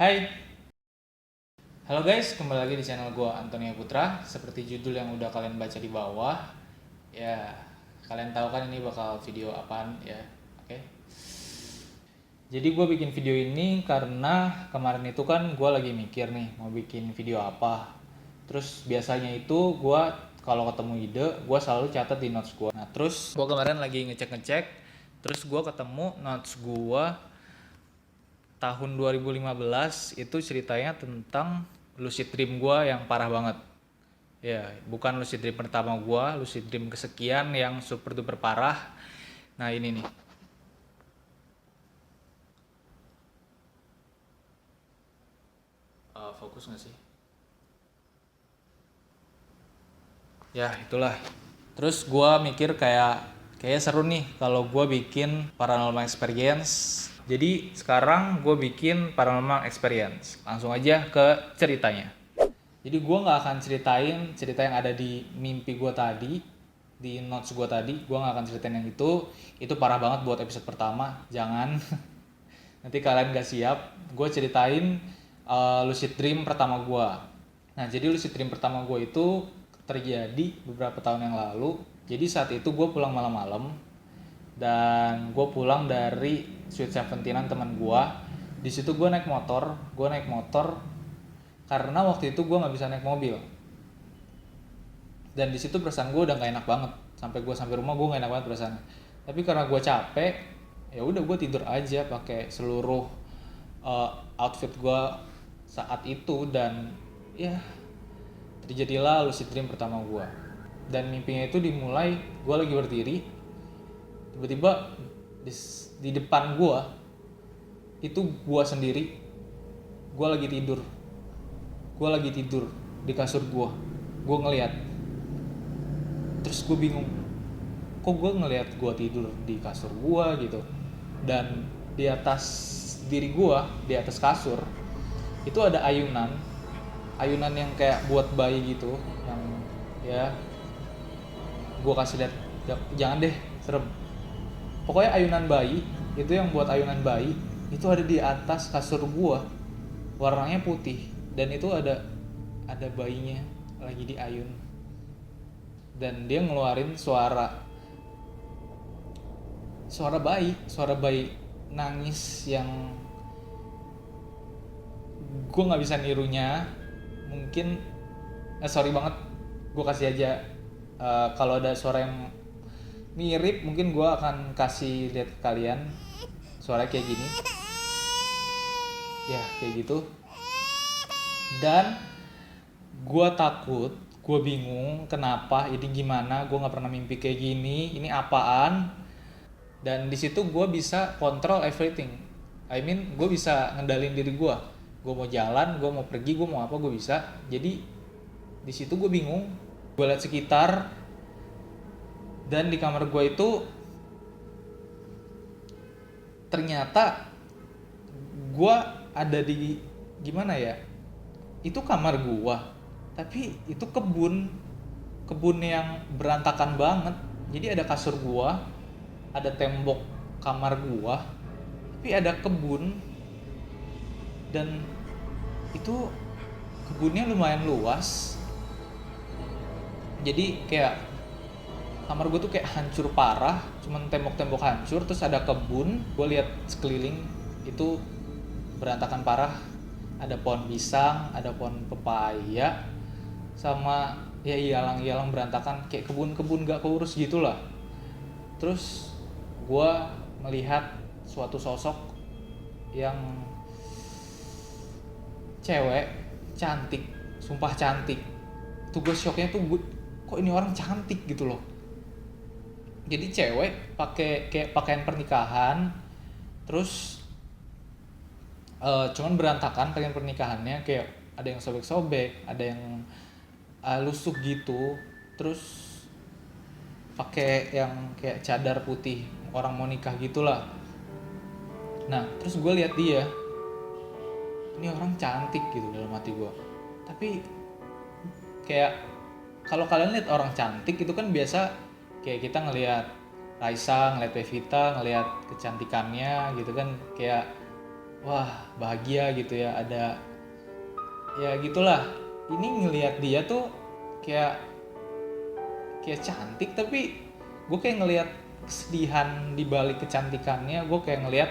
Hai, halo guys, kembali lagi di channel gua Antonia Putra. Seperti judul yang udah kalian baca di bawah, ya kalian tahu kan ini bakal video apaan ya, oke? Jadi gue bikin video ini karena kemarin itu kan gue lagi mikir nih mau bikin video apa. Terus biasanya itu gue kalau ketemu ide, gue selalu catat di notes gue. Nah terus gue kemarin lagi ngecek-ngecek, terus gue ketemu notes gue tahun 2015 itu ceritanya tentang lucid dream gue yang parah banget. Ya, bukan lucid dream pertama gue, lucid dream kesekian yang super duper parah. Nah ini nih. Fokus nggak sih? Ya itulah. Terus gue mikir kayak seru nih kalau gue bikin paranormal experience. Jadi sekarang gue bikin paranormal experience. Langsung aja ke ceritanya. Jadi gue nggak akan ceritain cerita yang ada di mimpi gue tadi, di notes gue tadi. Gue nggak akan ceritain yang itu. Itu parah banget buat episode pertama. Jangan. Nanti kalian gak siap. Gue ceritain lucid dream pertama gue. Nah jadi lucid dream pertama gue itu terjadi beberapa tahun yang lalu. Jadi saat itu gue pulang malam-malam dan gue pulang dari Sweet Seventeenan teman gue. Di situ gue naik motor karena waktu itu gue nggak bisa naik mobil. Dan di situ perasaan gue udah nggak enak banget. Sampai rumah gue nggak enak banget perasaan. Tapi karena gue capek, ya udah gue tidur aja pakai seluruh outfit gue saat itu dan ya terjadilah lucid dream pertama gue. Dan mimpinya itu dimulai gue lagi berdiri, tiba-tiba di depan gue itu gue sendiri, gue lagi tidur di kasur gue ngeliat, terus gue bingung, kok gue ngeliat gue tidur di kasur gue gitu, dan di atas diri gue, di atas kasur itu ada ayunan yang kayak buat bayi gitu, yang ya gue kasih lihat, jangan deh serem, pokoknya ayunan bayi itu, yang buat ayunan bayi itu ada di atas kasur gua, warnanya putih, dan itu ada bayinya lagi diayun, dan dia ngeluarin suara bayi nangis yang gua nggak bisa nirunya. Mungkin sorry banget, gua kasih aja kalau ada suara yang mirip mungkin gue akan kasih lihat ke kalian, suara kayak gini ya, kayak gitu. Dan gue takut, gue bingung kenapa ini, gimana gue nggak pernah mimpi kayak gini, ini apaan. Dan di situ gue bisa control everything, gue bisa ngendalin diri gue mau jalan, gue mau pergi, gue mau apa, gue bisa. Jadi di situ gue bingung, gue lihat sekitar, dan di kamar gue itu ternyata gue ada di, gimana ya, itu kamar gue tapi itu kebun yang berantakan banget. Jadi ada kasur gue, ada tembok kamar gue, tapi ada kebun, dan itu kebunnya lumayan luas. Jadi kayak kamar gue tuh kayak hancur parah, cuman tembok-tembok hancur, terus ada kebun, gue lihat sekeliling itu berantakan parah, ada pohon pisang, ada pohon pepaya, sama ya ialang-ialang berantakan, kayak kebun-kebun gak keurus gitulah. Terus gue melihat suatu sosok yang cewek, cantik, sumpah cantik. Tuh gue shocknya tuh, kok ini orang cantik gitu loh. Jadi cewek pakai kayak pakaian pernikahan, terus cuman berantakan pakaian pernikahannya, kayak ada yang sobek-sobek, ada yang lusuh gitu, terus pakai yang kayak cadar putih orang mau nikah gitulah. Nah terus gue lihat dia, ini orang cantik gitu dalam hati gue. Tapi kayak kalau kalian lihat orang cantik itu kan biasa kayak kita ngelihat Raisa, ngelihat Pevita, ngelihat kecantikannya gitu kan, kayak wah bahagia gitu ya, ada ya gitulah. Ini ngelihat dia tuh kayak kayak cantik, tapi gue kayak ngelihat kesedihan di balik kecantikannya. Gue kayak ngelihat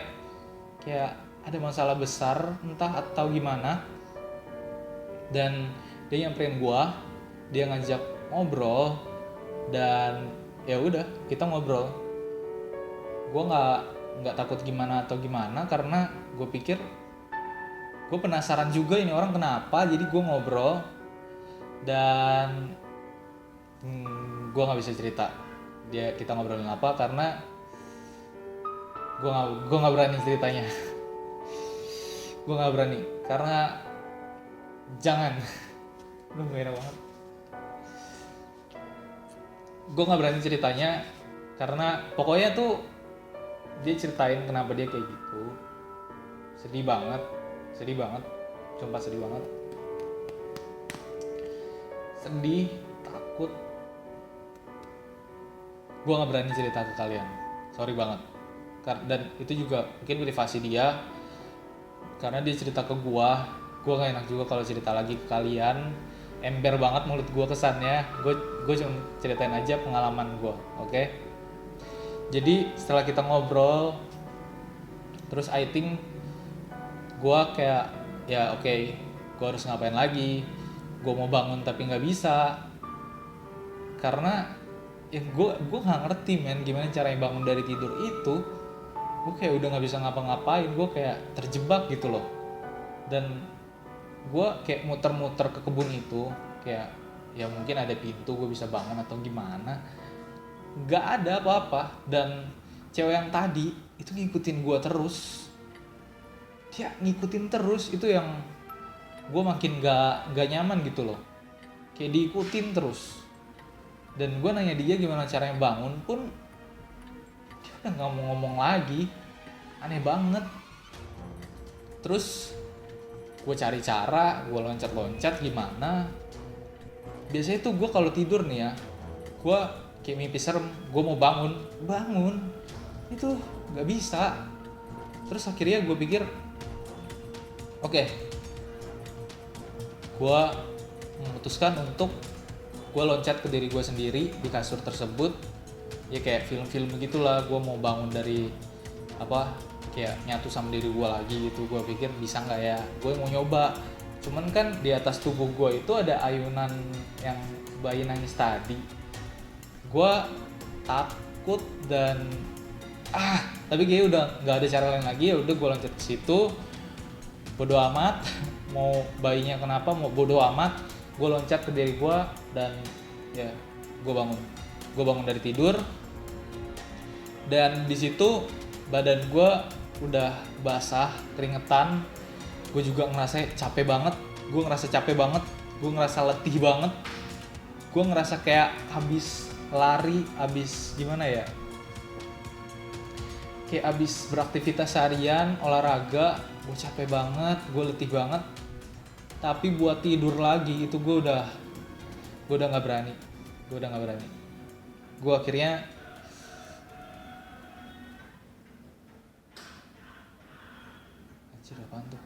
kayak ada masalah besar entah atau gimana. Dan dia nyamperin gue, dia ngajak ngobrol, dan ya udah kita ngobrol. Gue nggak takut gimana atau gimana, karena gue pikir gue penasaran juga ini orang kenapa, jadi gue ngobrol. Dan gue nggak bisa cerita kita ngobrolin apa, karena gue nggak berani ceritanya. Gue nggak berani karena jangan. Lu gak enak banget. Gue nggak berani ceritanya karena pokoknya tuh dia ceritain kenapa dia kayak gitu. Sedih banget, sumpah sedih banget. Sedih, takut. Gue nggak berani cerita ke kalian, sorry banget. Dan itu juga mungkin privasi dia, karena dia cerita ke gue nggak enak juga kalau cerita lagi ke kalian. Ember banget mulut gue kesannya. Gue cuma ceritain aja pengalaman gue, oke? Jadi setelah kita ngobrol, terus I think gue kayak ya oke, gue harus ngapain lagi? Gue mau bangun tapi nggak bisa, karena ya gue nggak ngerti men gimana caranya bangun dari tidur itu. Gue kayak udah nggak bisa ngapa-ngapain, gue kayak terjebak gitu loh. Dan gue kayak muter-muter ke kebun itu, kayak ya mungkin ada pintu gue bisa bangun atau gimana, nggak ada apa-apa. Dan cewek yang tadi itu ngikutin gue terus, dia ngikutin terus. Itu yang gue makin nggak nyaman gitu loh, kayak diikutin terus. Dan gue nanya dia gimana caranya bangun pun dia udah nggak mau ngomong lagi, aneh banget. Terus gue cari cara, gue loncat-loncat gimana. Biasanya tuh gue kalau tidur nih ya, gue kayak mimpi serem, gue mau bangun itu nggak bisa. Terus akhirnya gue pikir oke, gue memutuskan untuk gue loncat ke diri gue sendiri di kasur tersebut. Ya kayak film-film gitulah, gue mau bangun dari kayak nyatu sama diri gue lagi gitu. Gue pikir bisa nggak ya, gue mau nyoba. Cuman kan di atas tubuh gue itu ada ayunan yang bayi nangis tadi. Gue takut dan tapi kayaknya udah nggak ada cara lain lagi. Ya udah gue loncat ke situ, bodo amat mau bayinya kenapa, mau bodo amat. Gue loncat ke diri gue dan ya gue bangun dari tidur. Dan di situ badan gue udah basah, keringetan. Gue juga ngerasa capek banget, gue ngerasa letih banget. Gue ngerasa kayak habis lari, habis gimana ya, kayak habis beraktivitas harian, olahraga. Gue capek banget, gue letih banget. Tapi buat tidur lagi itu gue udah nggak berani. Gue akhirnya anjir, apaan tuh?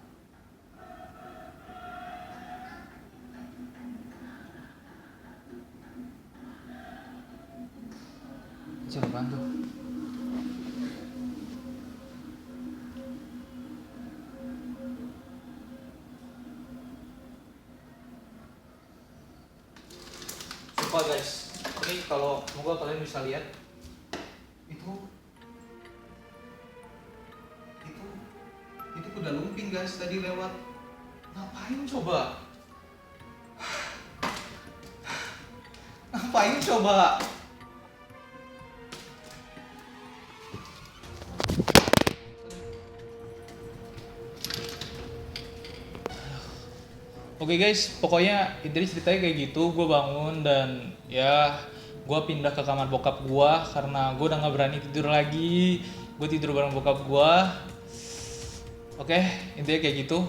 Sumpah guys, ini kalau semoga kalian bisa lihat itu kuda lumping guys tadi lewat. Ngapain coba? Oke guys, pokoknya intinya ceritanya kayak gitu. Gue bangun dan ya gue pindah ke kamar bokap gue karena gue udah nggak berani tidur lagi. Gue tidur bareng bokap gue. Oke, intinya kayak gitu.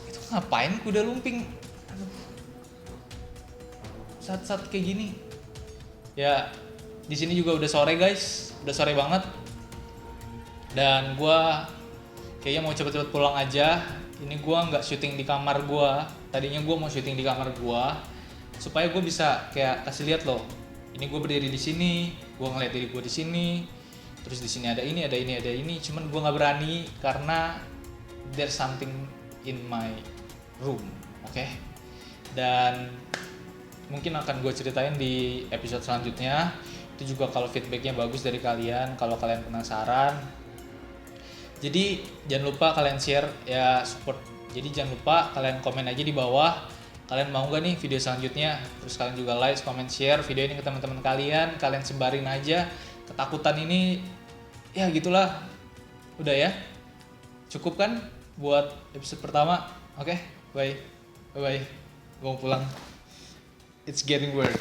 Itu ngapain kuda lumping? Aduh. Saat-saat kayak gini. Ya, di sini juga udah sore guys, udah sore banget. Dan gue kayaknya mau cepet-cepet pulang aja. Ini gue nggak syuting di kamar gue. Tadinya gue mau syuting di kamar gue supaya gue bisa kayak kasih lihat loh. Ini gue berdiri di sini, gue ngeliat diri gue di sini. Terus di sini ada ini, ada ini, ada ini. Cuman gue nggak berani karena there's something in my room, oke? Dan mungkin akan gue ceritain di episode selanjutnya. Itu juga kalau feedbacknya bagus dari kalian, kalau kalian penasaran. Jadi jangan lupa kalian share ya, support. Jadi jangan lupa kalian komen aja di bawah. Kalian mau gak nih video selanjutnya? Terus kalian juga like, comment, share video ini ke teman-teman kalian. Kalian sebarin aja. Ketakutan ini ya gitulah. Udah ya? Cukup kan buat episode pertama? Oke, bye. Bye-bye. Gue mau pulang. It's getting weird.